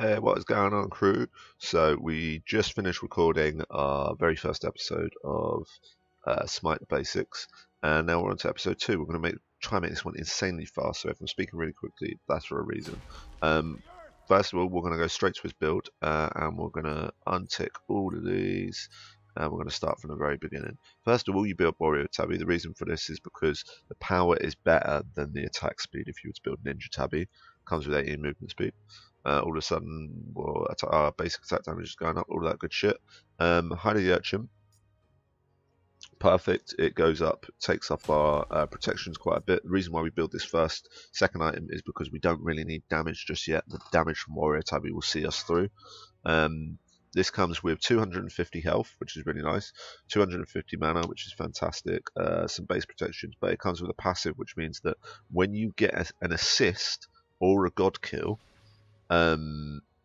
Hey, what is going on, crew? So we just finished recording our very first episode of Smite the Basics, and now we're on to episode 2. We're going to try and make this one insanely fast. So if I'm speaking really quickly, that's for a reason. First of all, we're going to go straight to his build, and we're going to untick all of these. And we're going to start from the very beginning. First of all, you build Warrior Tabby. The reason for this is because the power is better than the attack speed if you were to build Ninja Tabby. Comes with 18 movement speed. All of a sudden, well, our basic attack damage is going up, all that good shit. Hide the Urchin, perfect. It goes up, takes up our protections quite a bit. The reason why we build this second item is because we don't really need damage just yet. The damage from Warrior Tabby will see us through. This comes with 250 health, which is really nice, 250 mana, which is fantastic, some base protections, but it comes with a passive, which means that when you get an assist or a god kill,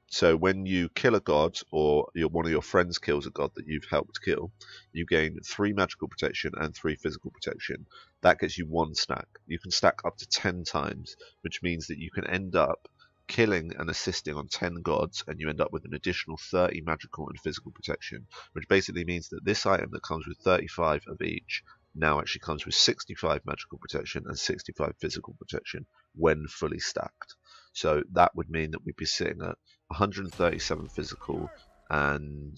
so when you kill a god or one of your friends kills a god that you've helped kill, you gain 3 magical protection and 3 physical protection. That gets you 1 stack. You can stack up to 10 times, which means that you can end up killing and assisting on 10 gods, and you end up with an additional 30 magical and physical protection, which basically means that this item that comes with 35 of each now actually comes with 65 magical protection and 65 physical protection when fully stacked. So that would mean that we'd be sitting at 137 physical and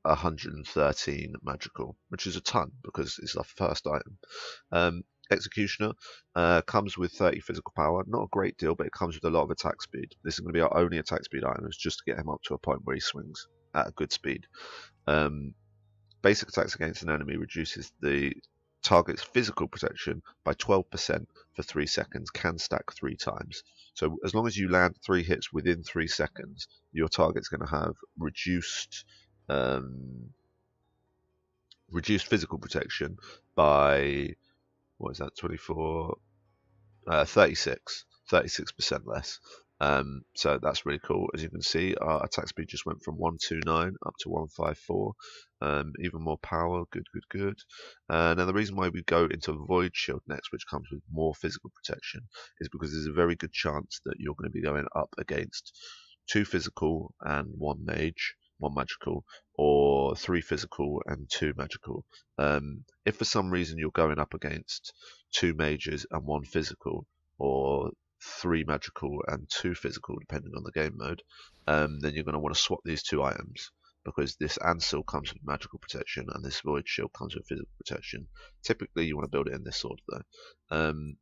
113 magical, which is a ton because it's our first item. Executioner comes with 30 physical power, not a great deal, but it comes with a lot of attack speed. This is going to be our only attack speed item, is just to get him up to a point where he swings at a good speed. Basic attacks against an enemy reduces the target's physical protection by 12% for 3 seconds, can stack 3 times. So as long as you land 3 hits within 3 seconds, your target's going to have reduced physical protection by, what is that, 24, 36% less. So that's really cool. As you can see, our attack speed just went from 129 up to 154. Even more power, good. Now the reason why we go into Void Shield next, which comes with more physical protection, is because there's a very good chance that you're going to be going up against 2 physical and 1 mage, 1 magical, or 3 physical and 2 magical. If for some reason you're going up against 2 mages and 1 physical, or 3 magical and 2 physical, depending on the game mode, then you're going to want to swap these 2 items, because this Ansel comes with magical protection and this Void Shield comes with physical protection. Typically you want to build it in this order though.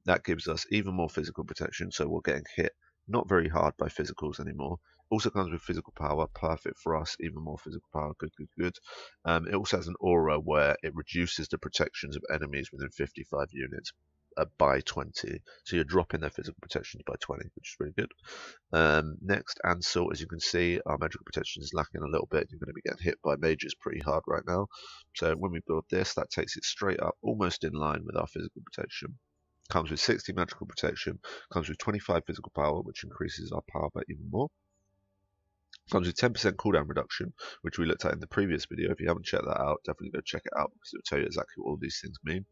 That gives us even more physical protection, so we're getting hit not very hard by physicals anymore. Also comes with physical power, perfect for us, even more physical power, good. It also has an aura where it reduces the protections of enemies within 55 units by 20, so you're dropping their physical protections by 20, which is really good. Next, Ansel, as you can see, our magical protection is lacking a little bit. You're going to be getting hit by mages pretty hard right now, so when we build this, that takes it straight up, almost in line with our physical protection. Comes with 60 magical protection, comes with 25 physical power, which increases our power by even more. Comes with 10% cooldown reduction, which we looked at in the previous video. If you haven't checked that out, definitely go check it out, because it will tell you exactly what all these things mean.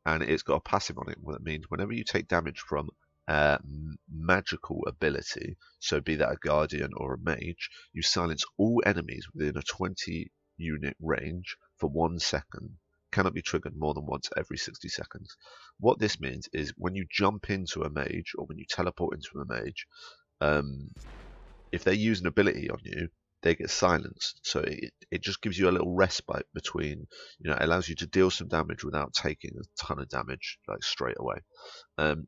And it's got a passive on it, what it means whenever you take damage from a magical ability, so be that a guardian or a mage, you silence all enemies within a 20 unit range for 1 second. Cannot be triggered more than once every 60 seconds. What this means is when you jump into a mage or when you teleport into a mage, if they use an ability on you, they get silenced. So it just gives you a little respite between, it allows you to deal some damage without taking a ton of damage like straight away.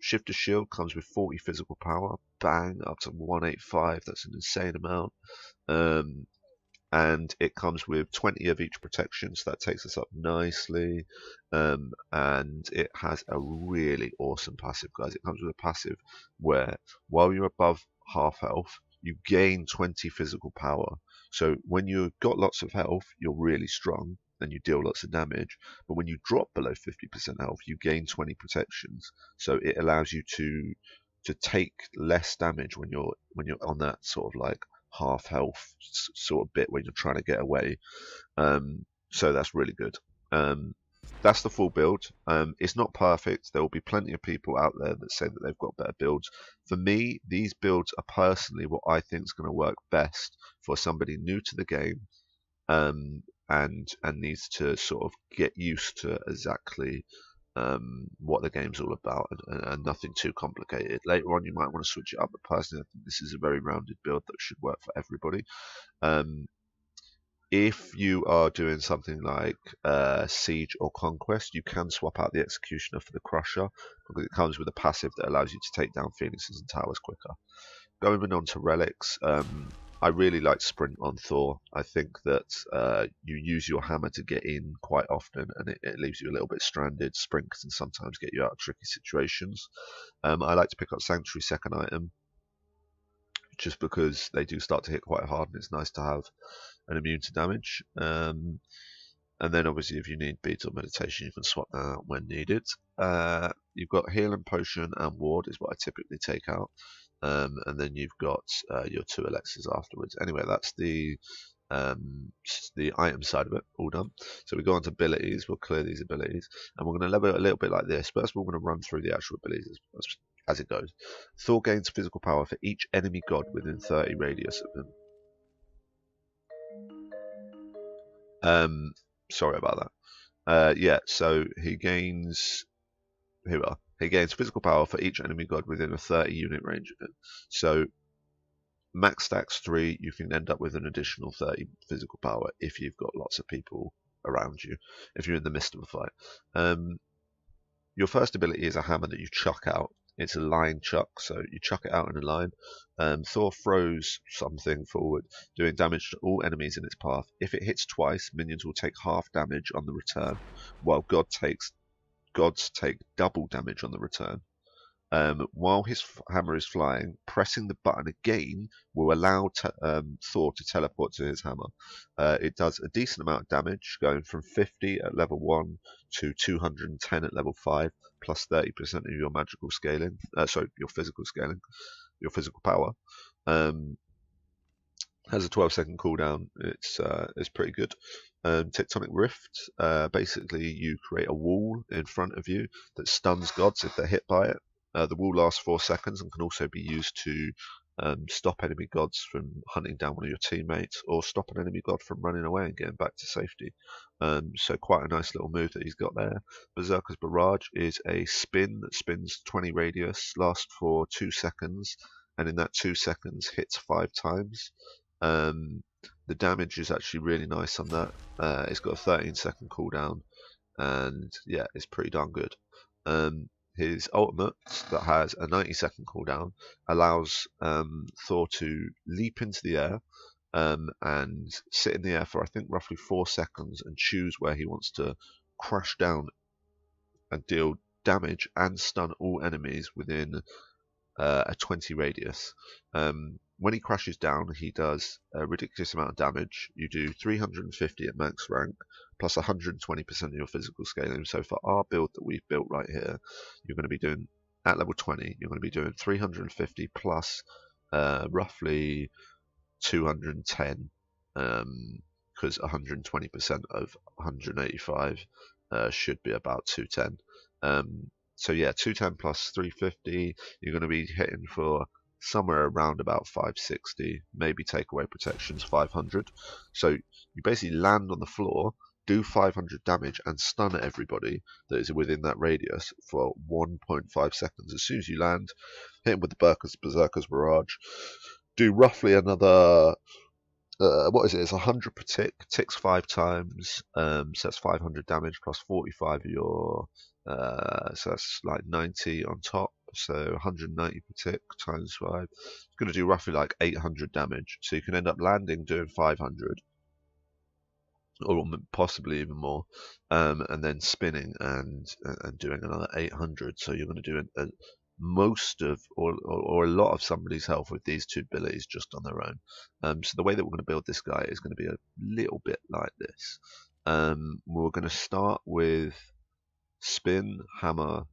Shifter Shield comes with 40 physical power, bang, up to 185. That's an insane amount. And it comes with 20 of each protection, so that takes us up nicely. And it has a really awesome passive, guys. It comes with a passive where while you're above half health, you gain 20 physical power. So when you've got lots of health, you're really strong and you deal lots of damage. But when you drop below 50% health, you gain 20 protections. So it allows you to take less damage when you're on that sort of like half health sort of bit when you're trying to get away. So that's really good. that's the full build. It's not perfect. There will be plenty of people out there that say that they've got better builds. For me, these builds are personally what I think is going to work best for somebody new to the game, and needs to sort of get used to exactly what the game's all about, and nothing too complicated. Later on, you might want to switch it up, but personally, I think this is a very rounded build that should work for everybody. If you are doing something like Siege or Conquest, you can swap out the Executioner for the Crusher, because it comes with a passive that allows you to take down Phoenixes and Towers quicker. Going on to Relics, I really like Sprint on Thor. I think that you use your hammer to get in quite often, and it leaves you a little bit stranded. Sprint can sometimes get you out of tricky situations. I like to pick up Sanctuary second item, just because they do start to hit quite hard, and it's nice to have an immune to damage. And then obviously if you need beads or meditation, you can swap that out when needed. You've got healing potion and ward is what I typically take out. And then you've got your 2 elixirs afterwards. Anyway, that's the item side of it all done. So we go on to abilities. We'll clear these abilities, and we're going to level it a little bit like this. First, we're going to run through the actual abilities as it goes. Thor gains physical power for each enemy god within 30 radius of him. Sorry about that. Yeah, so he gains. Here we are. He gains physical power for each enemy god within a 30 unit range of him. So max stacks 3, you can end up with an additional 30 physical power if you've got lots of people around you, if you're in the midst of a fight. Your first ability is a hammer that you chuck out. It's a line chuck, so you chuck it out in a line. Thor throws something forward, doing damage to all enemies in its path. If it hits twice, minions will take half damage on the return, while gods take double damage on the return. While his hammer is flying, pressing the button again will allow Thor to teleport to his hammer. It does a decent amount of damage, going from 50 at level 1 to 210 at level 5, plus 30% of your magical scaling. Your physical scaling, your physical power. Has a 12-second cooldown. It's pretty good. Tectonic Rift. Basically, you create a wall in front of you that stuns gods if they're hit by it. The wall lasts 4 seconds and can also be used to stop enemy gods from hunting down one of your teammates, or stop an enemy god from running away and getting back to safety. So quite a nice little move that he's got there. Berserker's Barrage is a spin that spins 20 radius, lasts for 2 seconds, and in that 2 seconds hits 5 times. The damage is actually really nice on that. It's got a 13-second cooldown, and yeah, it's pretty darn good. His ultimate, that has a 90-second cooldown, allows Thor to leap into the air and sit in the air for I think roughly 4 seconds and choose where he wants to crash down and deal damage and stun all enemies within a 20 radius. When he crashes down, he does a ridiculous amount of damage. You do 350 at max rank, plus 120% of your physical scaling. So for our build that we've built right here, you're going to be doing, at level 20, you're going to be doing 350 plus roughly 210, because 120% of 185 should be about 210. So yeah, 210 plus 350, you're going to be hitting for somewhere around about 560, maybe take away protections 500. So you basically land on the floor, do 500 damage, and stun everybody that is within that radius for 1.5 seconds. As soon as you land, hit him with the Berserker's Barrage, do roughly another what is it? It's 100 per tick. Ticks 5 times. So that's 500 damage plus 45 of your. So that's like 90 on top. So 190 per tick times 5. It's going to do roughly like 800 damage. So you can end up landing doing 500, or possibly even more, and then spinning and doing another 800. So you're going to do most of or a lot of somebody's health with these 2 abilities just on their own. So the way that we're going to build this guy is going to be a little bit like this. We're going to start with spin, hammer,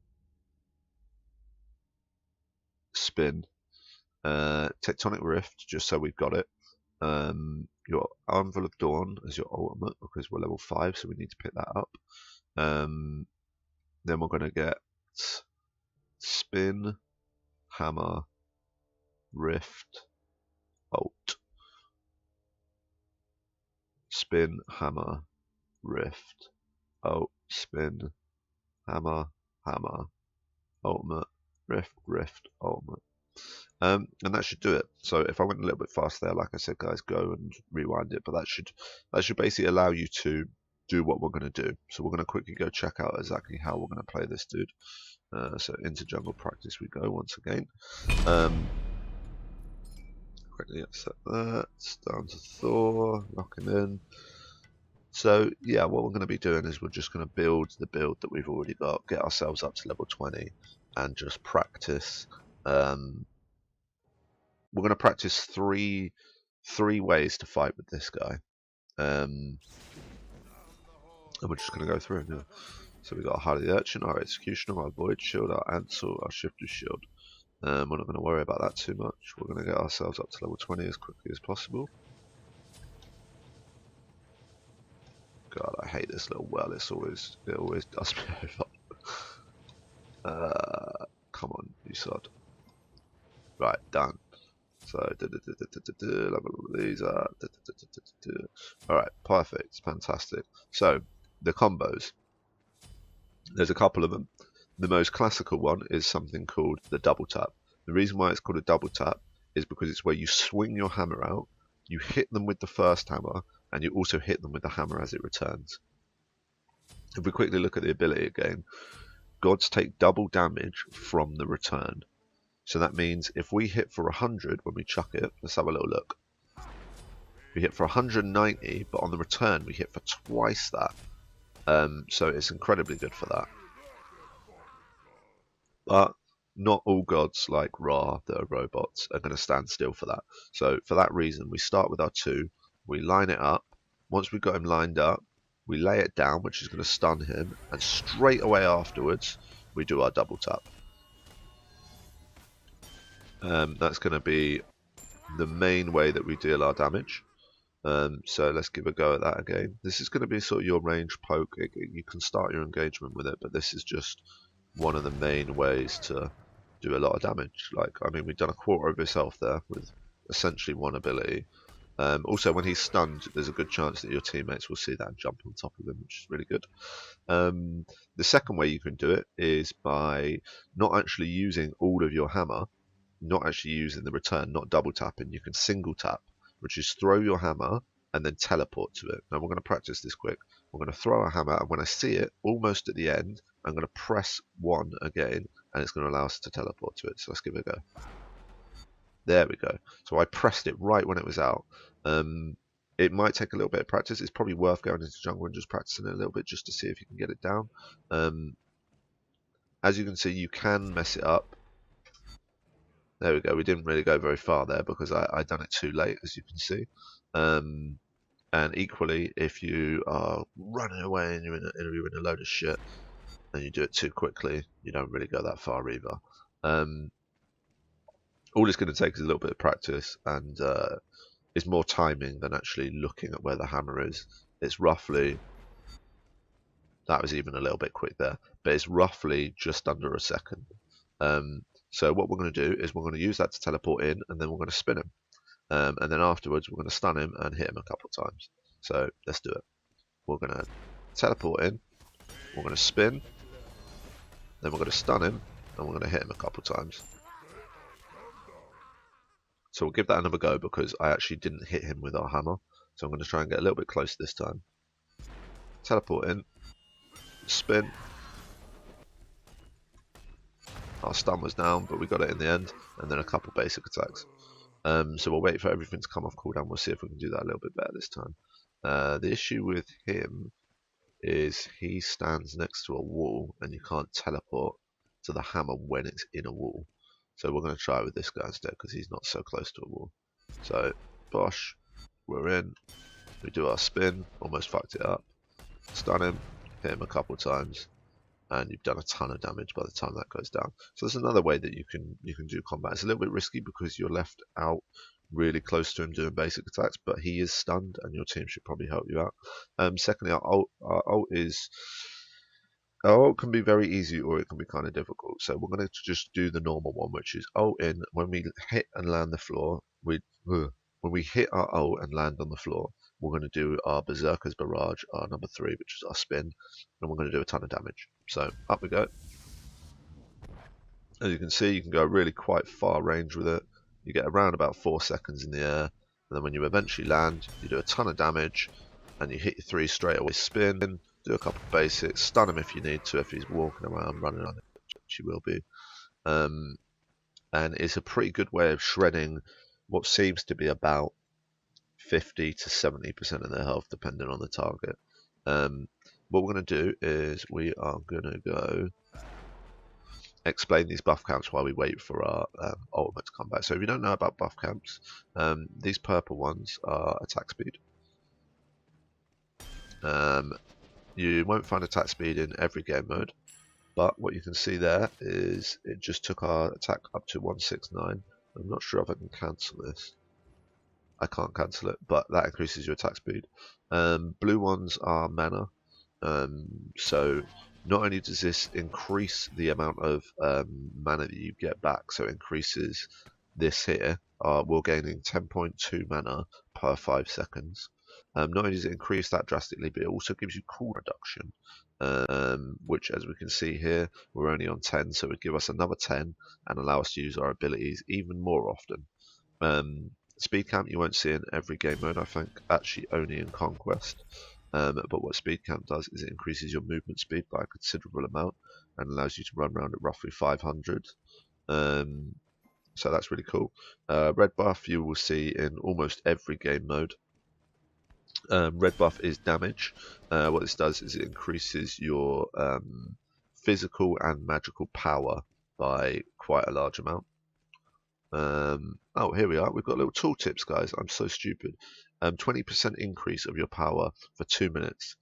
spin, Tectonic Rift, just so we've got it. Your Anvil of Dawn as your ultimate, because we're level 5, so we need to pick that up. Then we're going to get spin, hammer, rift, ult. Spin, hammer, rift, ult, spin, hammer, hammer, ultimate, rift, ultimate. And that should do it. So if I went a little bit fast there, like I said, guys, go and rewind it. But that should basically allow you to do what we're going to do. So we're going to quickly go check out exactly how we're going to play this dude. So into jungle practice we go once again. Quickly set that down to Thor, locking in. So yeah, what we're going to be doing is we're just going to build the build that we've already got, get ourselves up to level 20, and just practice. We're going to practice three ways to fight with this guy, and we're just going to go through it now. So we've got our Harley the Urchin, our Executioner, our Void Shield, our Ansel, our Shifter's Shield. We're not going to worry about that too much. We're going to get ourselves up to level 20 as quickly as possible. God, I hate this little well. It always does me over. Come on, you sod. Right, done. So, these are. Alright, perfect. Fantastic. So, the combos. There's a couple of them. The most classical one is something called the double tap. The reason why it's called a double tap is because it's where you swing your hammer out, you hit them with the first hammer, and you also hit them with the hammer as it returns. If we quickly look at the ability again, gods take double damage from the return. So that means if we hit for 100 when we chuck it, let's have a little look. We hit for 190, but on the return we hit for twice that. So it's incredibly good for that. But not all gods like Ra, that are robots, are going to stand still for that. So for that reason, we start with our 2, we line it up. Once we've got him lined up, we lay it down, which is going to stun him, and straight away afterwards, we do our double tap. That's going to be the main way that we deal our damage. So let's give a go at that again. This is going to be sort of your range poke. You can start your engagement with it, but this is just one of the main ways to do a lot of damage. Like, I mean, we've done a quarter of his health there with essentially one ability. Also, when he's stunned, there's a good chance that your teammates will see that and jump on top of him, which is really good. The second way you can do it is by not actually using all of your hammer, not actually using the return, not double tapping. You can single tap, which is throw your hammer and then teleport to it. Now we're going to practice this quick. We're going to throw a hammer, and when I see it almost at the end, I'm going to press 1 again, and it's going to allow us to teleport to it. So let's give it a go. There we go. So I pressed it right when it was out. It might take a little bit of practice. It's probably worth going into jungle and just practicing it a little bit just to see if you can get it down. As you can see, you can mess it up. There we go. We didn't really go very far there because I done it too late, as you can see. And equally, if you are running away and you're in a load of shit and you do it too quickly, you don't really go that far either. All it's going to take is a little bit of practice, and it's more timing than actually looking at where the hammer is. It's roughly, that was even a little bit quick there, but it's roughly just under a second. So what we're going to do is we're going to use that to teleport in, and then we're going to spin him. And then afterwards we're going to stun him and hit him a couple of times. So let's do it. We're going to teleport in, we're going to spin, then we're going to stun him, and we're going to hit him a couple of times. So we'll give that another go because I actually didn't hit him with our hammer. So I'm going to try and get a little bit closer this time. Teleport in, spin. Our stun was down, but we got it in the end, and then a couple basic attacks. So we'll wait for everything to come off cooldown. We'll see if we can do that a little bit better this time. The issue with him is he stands next to a wall, and you can't teleport to the hammer when it's in a wall. So we're going to try with this guy instead because he's not so close to a wall. So, bosh, we're in. We do our spin, almost fucked it up. Stun him, hit him a couple times, and you've done a ton of damage by the time that goes down. So there's another way that you can do combat. It's a little bit risky because you're left out really close to him doing basic attacks, but he is stunned, and your team should probably help you out. Secondly, our ult is ult can be very easy or it can be kind of difficult. So we're going to just do the normal one, which is ult in. When we hit and land the floor, when we hit our ult and land on the floor, we're going to do our Berserker's Barrage, our number 3, which is our spin, and we're going to do a ton of damage. So up we go. As you can see, you can go really quite far range with it. You get around about 4 seconds in the air, and then when you eventually land, you do a ton of damage, and you hit your 3 straight away, spin, do a couple of basics, stun him if you need to, if he's walking around, running on it, which he will be. And it's a pretty good way of shredding what seems to be about 50 to 70% of their health, depending on the target. What we're going to do is we are going to go explain these buff camps while we wait for our ultimate to come back. So if you don't know about buff camps, these purple ones are attack speed. You won't find attack speed in every game mode, but what you can see there is it just took our attack up to 169. I'm not sure if I can cancel this. I can't cancel it, but that increases your attack speed. Blue ones are mana. So not only does this increase the amount of mana that you get back, so it increases this here, we're gaining 10.2 mana per 5 seconds. Not only does it increase that drastically, but it also gives you cooldown reduction, which as we can see here, we're only on 10, so it would give us another 10 and allow us to use our abilities even more often. Speed camp you won't see in every game mode, I think, actually only in Conquest. But what speed camp does is it increases your movement speed by a considerable amount and allows you to run around at roughly 500. So that's really cool. Red buff you will see in almost every game mode. Red buff is damage. What this does is it increases your physical and magical power by quite a large amount. Oh, here we are. We've got little tooltips, guys. I'm so stupid. 20% increase of your power for 2 minutes,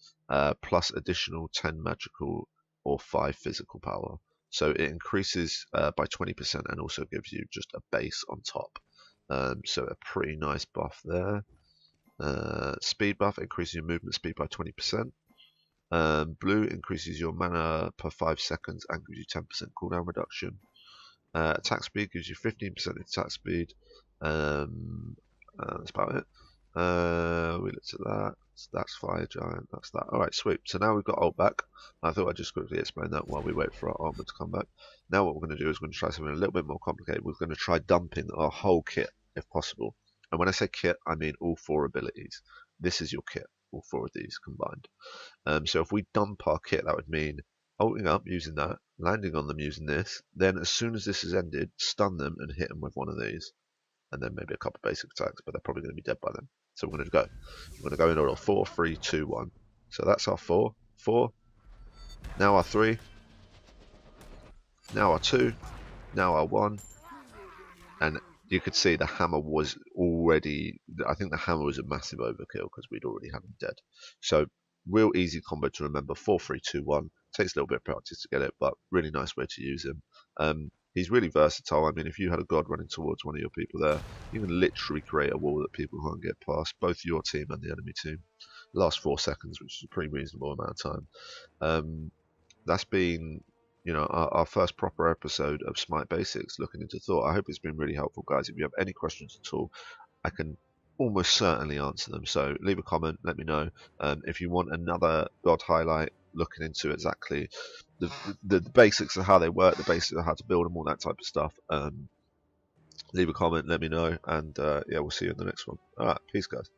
plus additional 10 magical or 5 physical power. So it increases by 20% and also gives you just a base on top. So a pretty nice buff there. Speed buff increases your movement speed by 20%. Blue increases your mana per 5 seconds and gives you 10% cooldown reduction. Attack speed gives you 15% attack speed. That's about it. We looked at that. So that's Fire Giant. That's that. Alright, sweet. So now we've got ult back. I thought I'd just quickly explain that while we wait for our armor to come back. Now what we're going to do is we're going to try something a little bit more complicated. We're going to try dumping our whole kit, if possible. And when I say kit, I mean all 4 abilities. This is your kit, all 4 of these combined. So if we dump our kit, that would mean ulting up using that, landing on them using this, then as soon as this is ended, stun them and hit them with one of these. And then maybe a couple of basic attacks, but they're probably going to be dead by then. So we're going to go. We're going to go in order 4, 3, 2, 1. So that's our 4. 4. Now our 3. Now our 2. Now our 1. And you could see the hammer was already, I think the hammer was a massive overkill because we'd already had him dead. So real easy combo to remember. 4, 3, 2, 1. Takes a little bit of practice to get it, but really nice way to use him. He's really versatile. I mean, if you had a god running towards one of your people there, you can literally create a wall that people can't get past, both your team and the enemy team. Last 4 seconds, which is a pretty reasonable amount of time. That's been, you know, our first proper episode of Smite Basics, looking into Thor. I hope it's been really helpful, guys. If you have any questions at all, I can almost certainly answer them. So leave a comment, let me know. If you want another god highlight, looking into exactly the basics of how they work, the basics of how to build them, all that type of stuff, leave a comment, let me know, and yeah, we'll see you in the next one. Alright, peace guys.